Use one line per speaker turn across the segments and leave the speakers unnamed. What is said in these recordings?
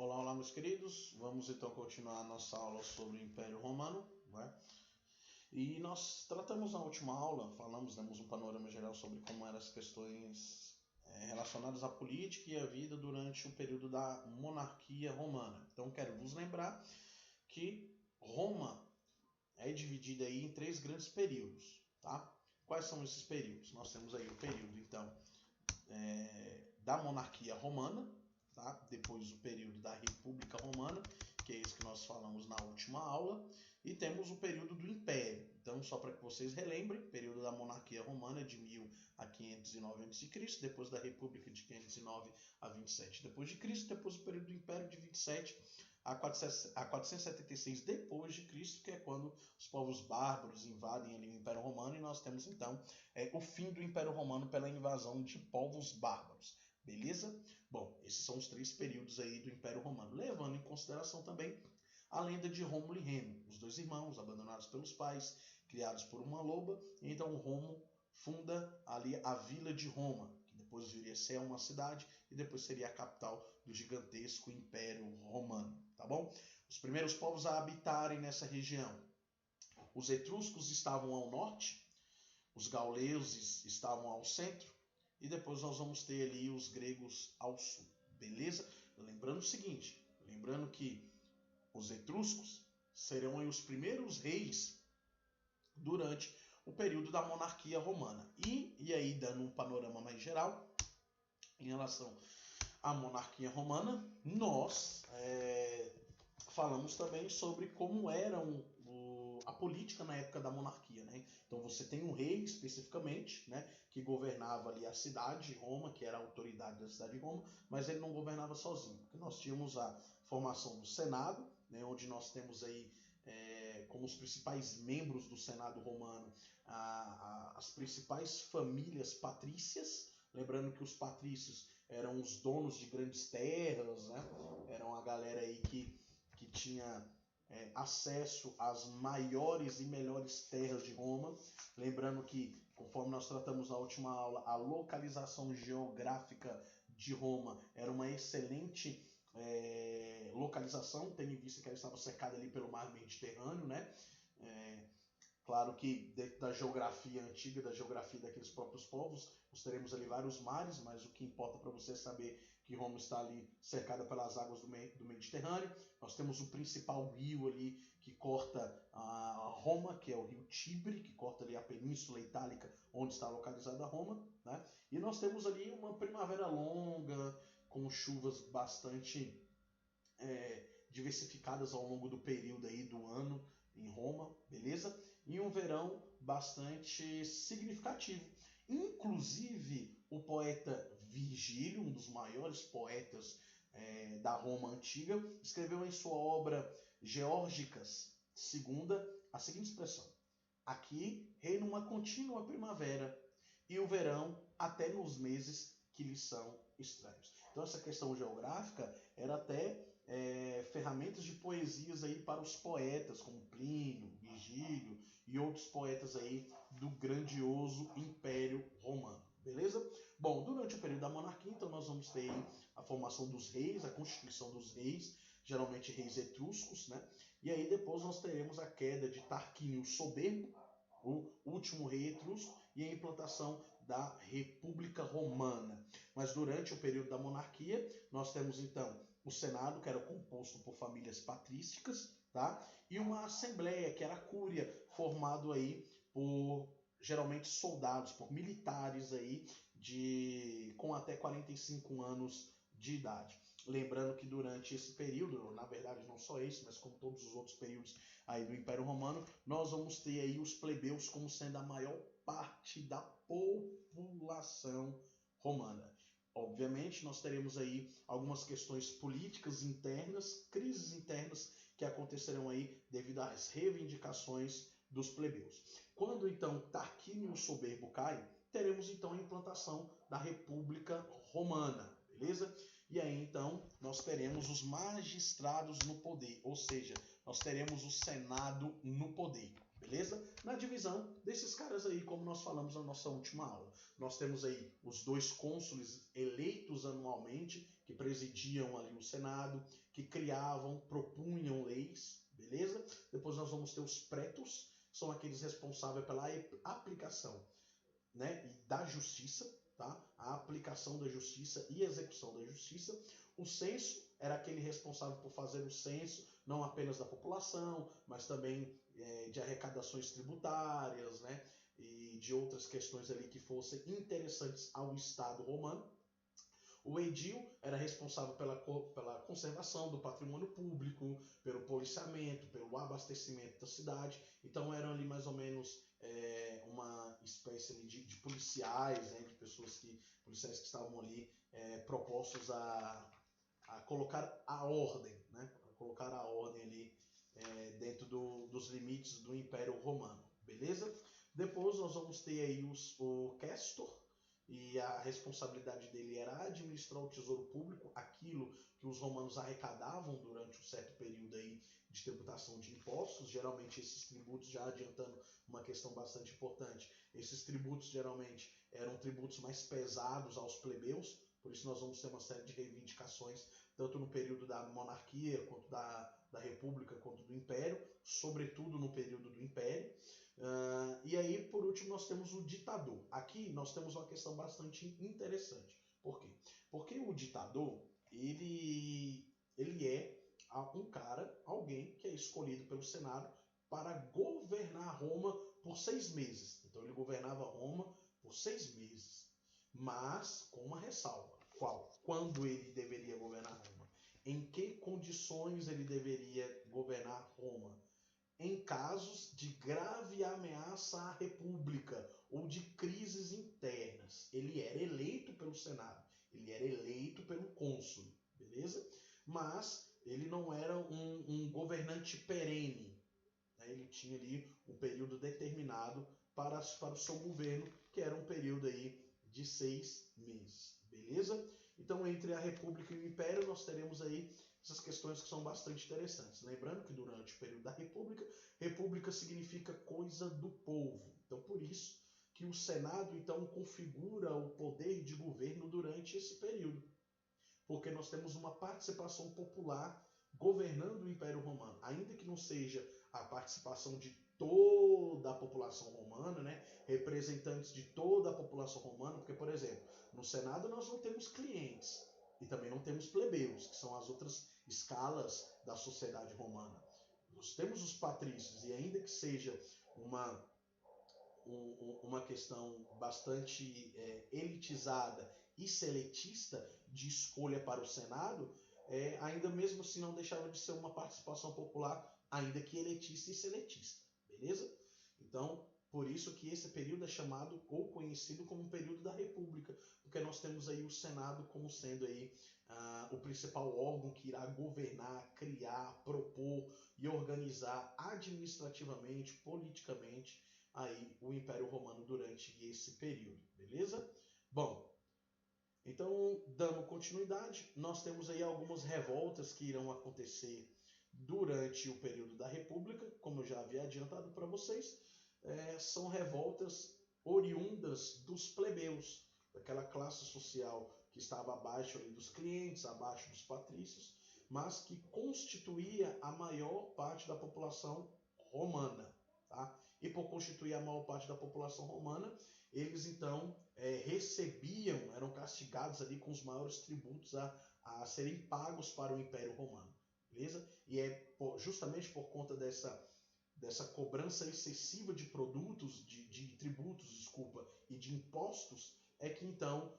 Olá, olá, meus queridos. Vamos então continuar a nossa aula sobre o Império Romano, né? E nós tratamos na última aula, demos um panorama geral sobre como eram as questões relacionadas à política e à vida durante o período da monarquia romana. Então, quero vos lembrar que Roma é dividida aí em três grandes períodos, tá? Quais são esses períodos? Nós temos aí o período, então, da monarquia romana, tá? Depois o período da República Romana, que é esse que nós falamos na última aula, e temos o período do Império. Então, só para que vocês relembrem, o período da monarquia romana de 1000 a 509 a.C., depois da República de 509 a 27 d.C., depois o período do Império de 27 a 476 d.C., que é quando os povos bárbaros invadem ali o Império Romano, e nós temos então o fim do Império Romano pela invasão de povos bárbaros. Beleza? Bom, esses são os três períodos aí do Império Romano, levando em consideração também a lenda de Rômulo e Remo, os dois irmãos abandonados pelos pais, criados por uma loba. Então Rômulo funda ali a Vila de Roma, que depois viria a ser uma cidade e depois seria a capital do gigantesco Império Romano, tá bom? Os primeiros povos a habitarem nessa região: os etruscos estavam ao norte, os gauleses estavam ao centro, e depois nós vamos ter ali os gregos ao sul, beleza? Lembrando o seguinte, lembrando que os etruscos serão aí os primeiros reis durante o período da monarquia romana. E aí, dando um panorama mais geral em relação à monarquia romana, nós falamos também sobre como eram a política na época da monarquia, né? Então você tem um rei especificamente, né, que governava ali a cidade de Roma, que era a autoridade da cidade de Roma, mas ele não governava sozinho, porque nós tínhamos a formação do Senado, né, onde nós temos aí como os principais membros do Senado romano as principais famílias patrícias. Lembrando que os patrícios eram os donos de grandes terras, né? Eram a galera aí que tinha acesso às maiores e melhores terras de Roma. Lembrando que, conforme nós tratamos na última aula, a localização geográfica de Roma era uma excelente localização, tendo em vista que ela estava cercada ali pelo mar Mediterrâneo, né? Claro que dentro da geografia antiga, da geografia daqueles próprios povos, nós teremos ali vários mares, mas o que importa para você é saber que Roma está ali cercada pelas águas do Mediterrâneo. Nós temos o principal rio ali que corta a Roma, que é o rio Tibre, que corta ali a Península Itálica, onde está localizada Roma, né? E nós temos ali uma primavera longa, com chuvas bastante diversificadas ao longo do período aí do ano em Roma, beleza? E um verão bastante significativo. Inclusive, o poeta Virgílio, um dos maiores poetas da Roma antiga, escreveu em sua obra Geórgicas II a seguinte expressão: aqui reina uma contínua primavera, e o verão até nos meses que lhe são estranhos. Então essa questão geográfica era até ferramentas de poesias aí para os poetas, como Plínio, Virgílio e outros poetas aí do grandioso Império Romano. Beleza? Bom, durante o período da monarquia, então nós vamos ter a formação dos reis, a constituição dos reis, geralmente reis etruscos, né? E aí depois nós teremos a queda de Tarquínio o Soberbo, o último rei etrusco, e a implantação da República Romana. Mas durante o período da monarquia, nós temos então o Senado, que era composto por famílias patrísticas, tá? E uma assembleia, que era a cúria, formado aí por geralmente soldados, por militares aí com até 45 anos de idade. Lembrando que durante esse período, na verdade não só esse, mas como todos os outros períodos aí do Império Romano, nós vamos ter aí os plebeus como sendo a maior parte da população romana. Obviamente nós teremos aí algumas questões políticas internas, crises internas que acontecerão aí devido às reivindicações dos plebeus. Quando então Tarquínio o Soberbo cai, teremos então a implantação da República Romana, beleza? E aí então nós teremos os magistrados no poder, ou seja, nós teremos o Senado no poder, beleza? Na divisão desses caras aí, como nós falamos na nossa última aula, nós temos aí os 2 cônsules eleitos anualmente, que presidiam ali o Senado, que criavam, propunham leis, beleza? Depois nós vamos ter os prétos, são aqueles responsáveis pela aplicação, né, e da justiça, tá? A aplicação da justiça e execução da justiça. O censo era aquele responsável por fazer o censo, não apenas da população, mas também de arrecadações tributárias, né, e de outras questões ali que fossem interessantes ao Estado romano. O edil era responsável pela conservação do patrimônio público, pelo policiamento, pelo abastecimento da cidade. Então eram ali mais ou menos uma espécie ali de policiais, né, de policiais que estavam ali propostos a colocar a ordem, né, a colocar a ordem ali dentro dos limites do Império Romano, beleza? Depois nós vamos ter aí o questor, e a responsabilidade dele era administrar o tesouro público, aquilo que os romanos arrecadavam durante um certo período aí de tributação de impostos. Geralmente esses tributos, já adiantando uma questão bastante importante, esses tributos geralmente eram tributos mais pesados aos plebeus, por isso nós vamos ter uma série de reivindicações, tanto no período da monarquia, quanto da república, quanto do império, sobretudo no período do império. E aí, por último, nós temos o ditador. Aqui nós temos uma questão bastante interessante. Por quê? Porque o ditador, ele é alguém que é escolhido pelo Senado para governar Roma por 6 meses. Então ele governava Roma por 6 meses, mas com uma ressalva. Qual? Quando ele deveria governar Roma? Em que condições ele deveria governar Roma? Em casos de grave ameaça à república ou de crises internas. Ele era eleito pelo Senado, ele era eleito pelo cônsul, beleza? Mas ele não era um governante perene, né? Ele tinha ali um período determinado para o seu governo, que era um período aí de 6 meses, beleza? Então, entre a república e o império, nós teremos aí essas questões que são bastante interessantes. Lembrando que durante o período da república significa coisa do povo. Então, por isso que o Senado, então, configura o poder de governo durante esse período. Porque nós temos uma participação popular governando o Império Romano. Ainda que não seja a participação de toda a população romana, né? Representantes de toda a população romana, porque, por exemplo, no Senado nós não temos clientes e também não temos plebeus, que são as outras escalas da sociedade romana. Nós temos os patrícios, e ainda que seja uma questão bastante elitizada e seletista de escolha para o Senado, ainda mesmo assim não deixava de ser uma participação popular, ainda que elitista e seletista, beleza? Então, por isso que esse período é chamado ou conhecido como o período da República, porque nós temos aí o Senado como sendo aí o principal órgão que irá governar, criar, propor e organizar administrativamente, politicamente, aí o Império Romano durante esse período, beleza? Bom, então, dando continuidade, nós temos aí algumas revoltas que irão acontecer durante o período da República, como eu já havia adiantado para vocês. São revoltas oriundas dos plebeus, daquela classe social que estava abaixo ali dos clientes, abaixo dos patrícios, mas que constituía a maior parte da população romana, tá? E por constituir a maior parte da população romana, eles então recebiam, eram castigados ali com os maiores tributos a serem pagos para o Império Romano, beleza? E justamente por conta dessa cobrança excessiva de produtos, de tributos, desculpa, e de impostos, é que então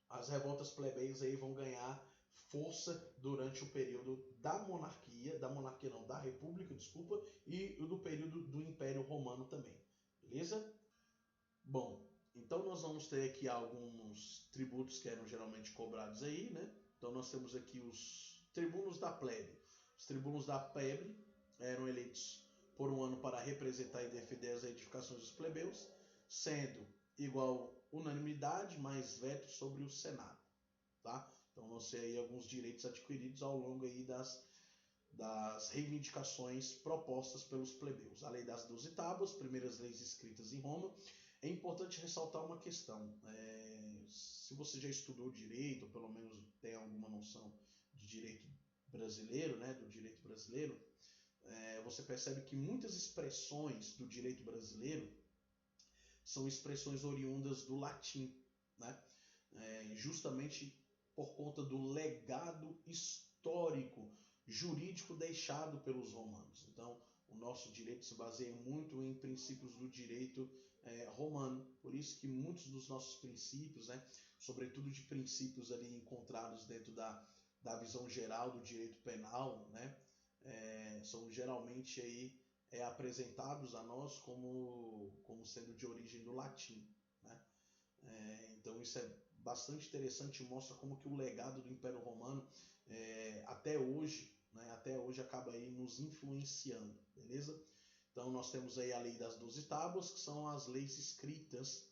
as revoltas plebeias aí vão ganhar força durante o período da República, desculpa, e do período do Império Romano também, beleza? Bom, então nós vamos ter aqui alguns tributos que eram geralmente cobrados aí, né? Então nós temos aqui os tribunos da plebe. Os tribunos da plebe eram eleitos por um ano para representar e defender as edificações dos plebeus, sendo igual unanimidade mais veto sobre o Senado, tá? Então vão ser aí alguns direitos adquiridos ao longo aí das reivindicações propostas pelos plebeus. A lei das 12 tábuas, primeiras leis escritas em Roma. É importante ressaltar uma questão. se você já estudou direito, ou pelo menos tem alguma noção de direito brasileiro, né, do direito brasileiro, você percebe que muitas expressões do direito brasileiro são expressões oriundas do latim, né? Justamente por conta do legado histórico, jurídico deixado pelos romanos. Então, o nosso direito se baseia muito em princípios do direito romano. Por isso que muitos dos nossos princípios, né, sobretudo de princípios ali encontrados dentro da visão geral do direito penal, né, são geralmente aí, apresentados a nós como sendo de origem do latim, né? Então isso é bastante interessante, mostra como que o legado do Império Romano até hoje, né, acaba aí nos influenciando, beleza? Então nós temos aí a Lei das 12 Tábuas, que são as leis escritas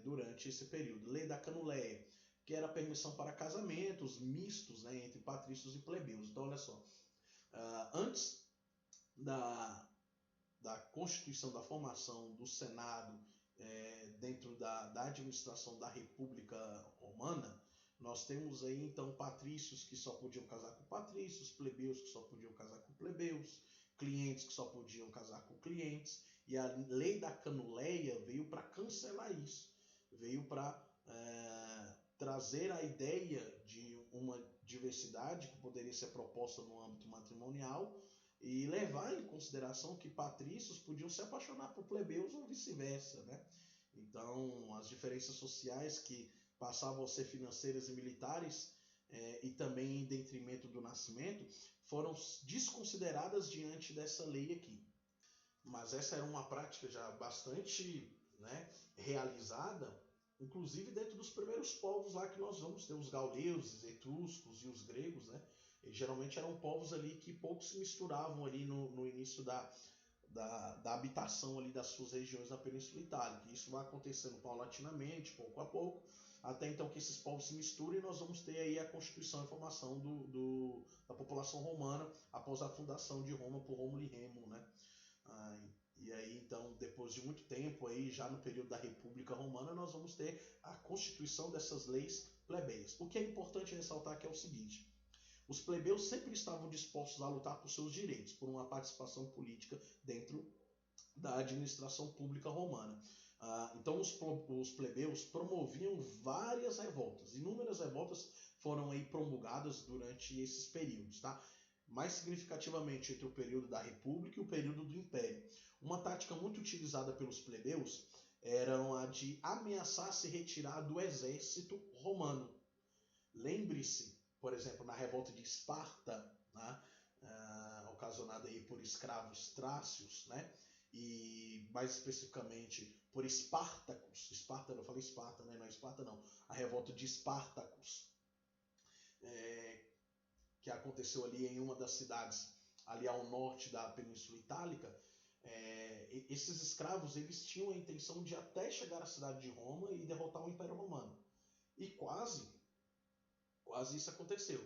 durante esse período. Lei da Canuleia, que era a permissão para casamentos mistos, né, entre patrícios e plebeus. Então olha só, antes da Constituição, da formação do Senado dentro da administração da República Romana, nós temos aí então patrícios que só podiam casar com patrícios, plebeus que só podiam casar com plebeus, clientes que só podiam casar com clientes, e a Lei da Canuleia veio para cancelar isso, veio para trazer a ideia de uma diversidade que poderia ser proposta no âmbito matrimonial e levar em consideração que patrícios podiam se apaixonar por plebeus ou vice-versa, né? Então, as diferenças sociais que passavam a ser financeiras e militares e também em detrimento do nascimento foram desconsideradas diante dessa lei aqui. Mas essa era uma prática já bastante, né, realizada, inclusive dentro dos primeiros povos lá que nós vamos ter, os gauleses, etruscos e os gregos, né? Eles geralmente eram povos ali que pouco se misturavam ali no início da habitação ali das suas regiões da Península Itálica. Isso vai acontecendo paulatinamente, pouco a pouco, até então que esses povos se misturem e nós vamos ter aí a constituição e formação da população romana após a fundação de Roma por Rômulo e Remo, né? E aí, então, depois de muito tempo, aí, já no período da República Romana, nós vamos ter a constituição dessas leis plebeias. O que é importante ressaltar que é o seguinte: os plebeus sempre estavam dispostos a lutar por seus direitos, por uma participação política dentro da administração pública romana. Então, os plebeus promoviam várias revoltas. Inúmeras revoltas foram aí promulgadas durante esses períodos, tá? Mais significativamente entre o período da República e o período do Império. Uma tática muito utilizada pelos plebeus era a de ameaçar se retirar do exército romano. Lembre-se, por exemplo, na revolta de Esparta, né, ocasionada aí por escravos trácios, né, e mais especificamente por Espartacus. Esparta, eu falei Esparta, né? Não é Esparta não. A revolta de Espartacus, que aconteceu ali em uma das cidades ali ao norte da Península Itálica. Esses escravos, eles tinham a intenção de até chegar à cidade de Roma e derrotar o Império Romano. E quase isso aconteceu.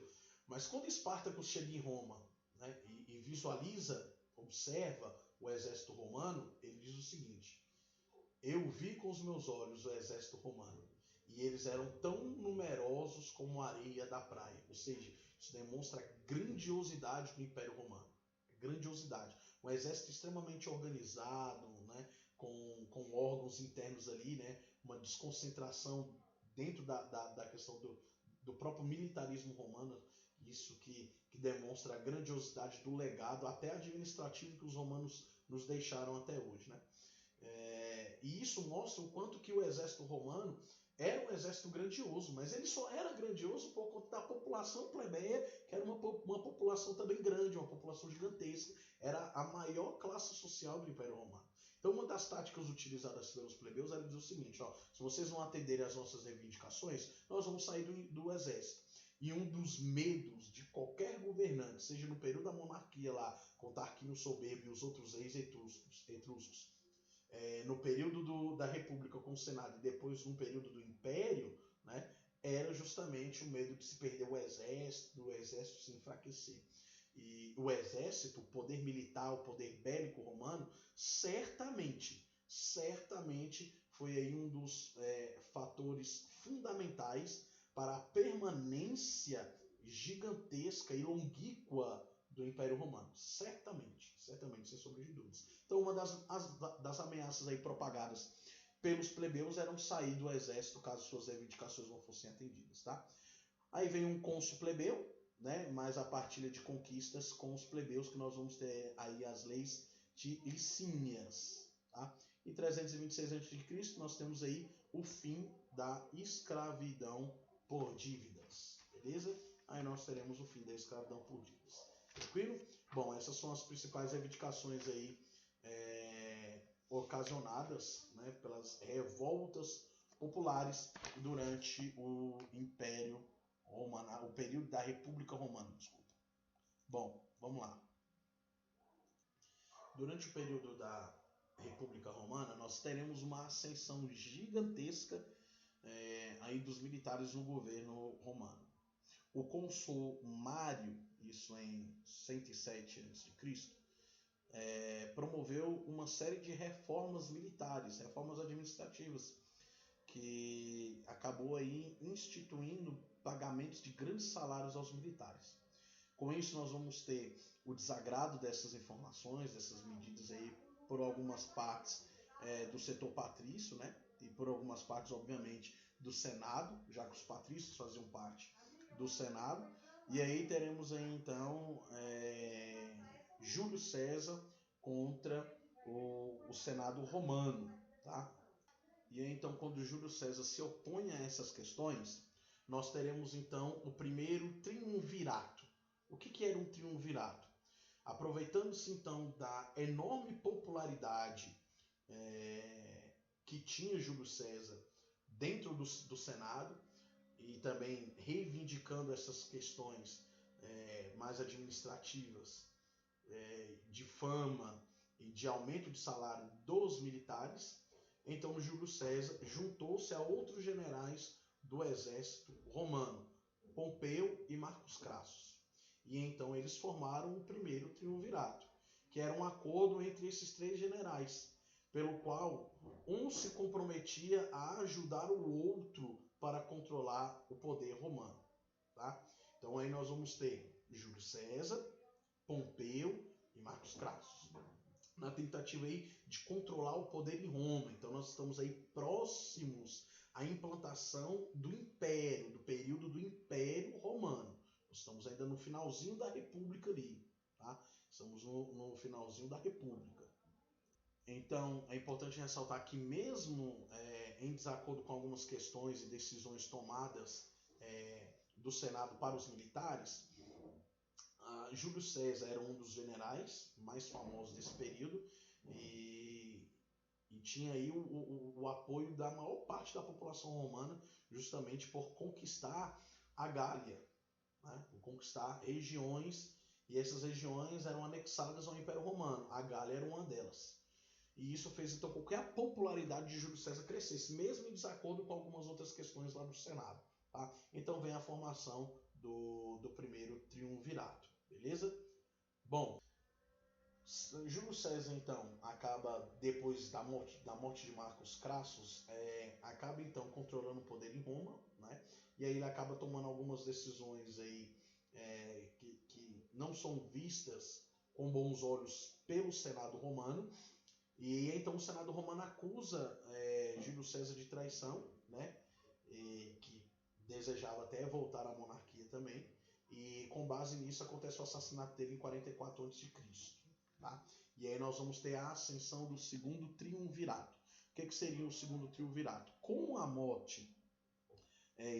Mas quando Espartacus chega em Roma, né, e visualiza, observa o exército romano, ele diz o seguinte: eu vi com os meus olhos o exército romano, e eles eram tão numerosos como a areia da praia. Ou seja, isso demonstra a grandiosidade do Império Romano. Grandiosidade. Um exército extremamente organizado, né, com órgãos internos ali, né, uma desconcentração dentro da questão do próprio militarismo romano. Isso que demonstra a grandiosidade do legado, até administrativo, que os romanos nos deixaram até hoje, né? E isso mostra o quanto que o exército romano era um exército grandioso, mas ele só era grandioso por conta da população plebeia, que era uma população também grande, uma população gigantesca, era a maior classe social do Império Romano. Então, uma das táticas utilizadas pelos plebeus era dizer o seguinte: se vocês não atenderem às nossas reivindicações, nós vamos sair do exército. E um dos medos de qualquer governante, seja no período da monarquia lá, com Tarquínio Soberbo e os outros reis etruscos, no período da República com o Senado e depois no período do Império, né, era justamente o medo de se perder o exército, do exército se enfraquecer. E o exército, o poder militar, o poder bélico romano, certamente foi aí um dos fatores fundamentais para a permanência gigantesca e longínqua do Império Romano. Certamente, sem sombra de dúvidas. Então, uma das ameaças aí propagadas pelos plebeus eram sair do exército caso suas reivindicações não fossem atendidas, tá? Aí vem um cônsul plebeu, né? Mais a partilha de conquistas com os plebeus, que nós vamos ter aí as leis de Licínias, tá? Em 326 a.C. nós temos aí o fim da escravidão por dívidas, beleza? Aí nós teremos o fim da escravidão por dívidas. Tranquilo? Bom, essas são as principais reivindicações aí ocasionadas, né, pelas revoltas populares durante o Império Romano, o período da República Romana, desculpa. Bom, vamos lá. Durante o período da República Romana, nós teremos uma ascensão gigantesca aí dos militares no governo romano. O cônsul Mário, isso em 107 a.C., promoveu uma série de reformas militares, reformas administrativas, que acabou aí instituindo pagamentos de grandes salários aos militares. Com isso, nós vamos ter o desagrado dessas informações, dessas medidas aí, por algumas partes do setor patrício, né? E por algumas partes, obviamente, do Senado, já que os patrícios faziam parte do Senado. E aí teremos aí, então, Júlio César contra o Senado romano, tá? E aí, então, quando Júlio César se opõe a essas questões, nós teremos, então, o primeiro triunvirato. O que era um triunvirato? Aproveitando-se, então, da enorme popularidade que tinha Júlio César dentro do Senado, e também reivindicando essas questões mais administrativas, de fama e de aumento de salário dos militares, então Júlio César juntou-se a outros generais do exército romano, Pompeu e Marcos Crassus. E então eles formaram o primeiro triunvirato, que era um acordo entre esses três generais, pelo qual um se comprometia a ajudar o outro para controlar o poder romano, tá? Então aí nós vamos ter Júlio César, Pompeu e Marcos Crassus, na tentativa aí de controlar o poder em Roma. Então nós estamos aí próximos à implantação do Império, do período do Império Romano. Nós estamos ainda no finalzinho da República ali, tá? Estamos no finalzinho da República. Então é importante ressaltar que mesmo em desacordo com algumas questões e decisões tomadas do Senado para os militares, Júlio César era um dos generais mais famosos desse período e tinha aí o apoio da maior parte da população romana, justamente por conquistar a Gália, né? Por conquistar regiões, e essas regiões eram anexadas ao Império Romano. A Gália era uma delas. E isso fez então com que a popularidade de Júlio César crescesse, mesmo em desacordo com algumas outras questões lá do Senado, tá? Então vem a formação do primeiro triunvirato. Beleza? Bom, Júlio César, então, acaba, depois da morte de Marcos Crassus, acaba, então, controlando o poder em Roma, né? E aí ele acaba tomando algumas decisões aí, que não são vistas com bons olhos pelo Senado romano. E aí, então, o Senado romano acusa Júlio César de traição, né? Que desejava até voltar à monarquia também. E com base nisso acontece o assassinato dele em 44 a.C., tá? E aí nós vamos ter a ascensão do segundo triunvirato. O que seria o segundo triunvirato? Com a morte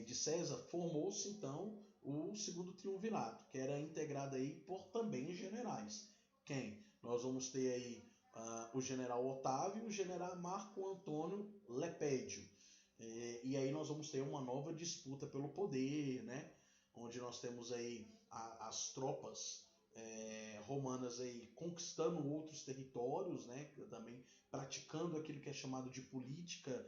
de César, formou-se então o segundo triunvirato, que era integrado aí por também generais. Quem? Nós vamos ter aí o general Otávio e o general Marco Antônio Lepédio. E aí nós vamos ter uma nova disputa pelo poder, né? Onde nós temos aí as tropas romanas aí conquistando outros territórios, né? Também praticando aquilo que é chamado de política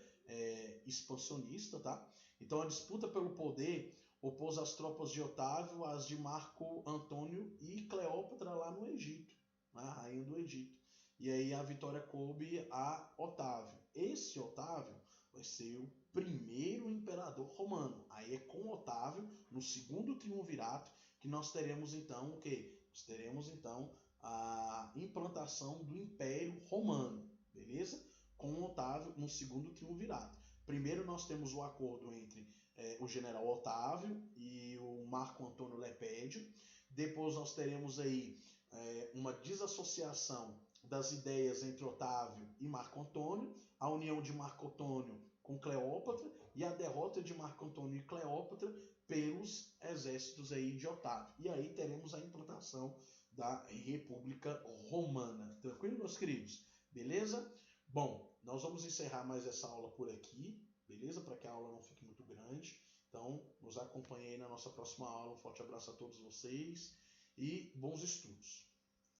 expansionista, tá? Então a disputa pelo poder opôs as tropas de Otávio às de Marco Antônio e Cleópatra lá no Egito, né? A rainha do Egito. E aí a vitória coube a Otávio. Esse Otávio vai ser o primeiro imperador romano. Aí é com Otávio, no segundo triunvirato, que nós teremos então o quê? Nós teremos então a implantação do Império Romano, beleza? Com Otávio no segundo triunvirato. Primeiro nós temos o acordo entre o general Otávio e o Marco Antônio Lepédio. Depois nós teremos aí uma desassociação das ideias entre Otávio e Marco Antônio, a união de Marco Antônio com Cleópatra e a derrota de Marco Antônio e Cleópatra pelos exércitos aí de Otávio. E aí teremos a implantação da República Romana. Tranquilo, meus queridos? Beleza? Bom, nós vamos encerrar mais essa aula por aqui, beleza? Para que a aula não fique muito grande. Então, nos acompanhe aí na nossa próxima aula. Um forte abraço a todos vocês e bons estudos.